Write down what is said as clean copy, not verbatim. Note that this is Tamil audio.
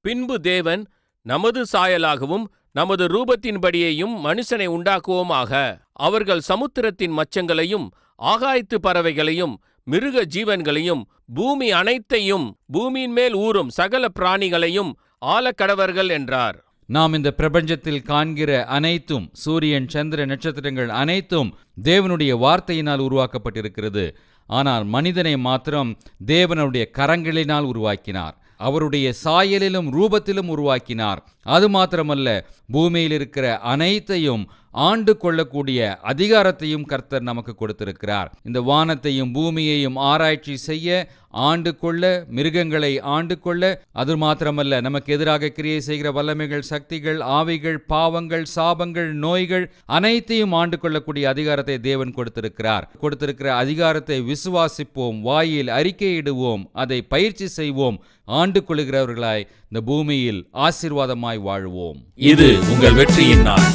பின்பு தேவன், நமது சாயலாகவும் நமது ரூபத்தின்படியேயும் மனுஷனை உண்டாக்குவோமாக. அவர்கள் சமுத்திரத்தின் மச்சங்களையும் ஆகாயத்து பறவைகளையும் மிருக ஜீவன்களையும் பூமி அனைத்தையும் பூமியின் மேல் ஊறும் சகல பிராணிகளையும் ஆளக்கடவர்கள் என்றார். நாம் இந்த பிரபஞ்சத்தில் காண்கிற அனைத்தும், சூரியன், சந்திர, நட்சத்திரங்கள் அனைத்தும் தேவனுடைய வார்த்தையினால் உருவாக்கப்பட்டிருக்கிறது. ஆனால் மனிதனை மாத்திரம் தேவனுடைய கரங்களினால் உருவாக்கினார். அவருடைய சாயலிலும் ரூபத்திலும் உருவாக்கினார். அது மாத்திரமல்ல, பூமியில் இருக்கிற அனைத்தையும் ஆண்டு கொள்ளக்கூடிய அதிகாரத்தையும் கர்த்தர் நமக்கு கொடுத்திருக்கிறார். இந்த வானத்தையும் பூமியையும் ஆராய்ச்சி செய்ய, ஆண்டு கொள்ள, மிருகங்களை ஆண்டு கொள்ள, அது மாத்திரமல்ல, நமக்கு எதிராக கிரியை செய்கிற வல்லமைகள், சக்திகள், ஆவிகள், பாவங்கள், சாபங்கள், நோய்கள் அனைத்தையும் ஆண்டு கொள்ளக்கூடிய அதிகாரத்தை தேவன் கொடுத்திருக்கிற அதிகாரத்தை விசுவாசிப்போம், வாயில் அறிக்கையிடுவோம், அதை பயிற்சி செய்வோம், ஆண்டு கொள்ளுகிறவர்களாய் இந்த பூமியில் ஆசீர்வாதமாய் வாழ்வோம். இது உங்கள் வெற்றியின் நாள்.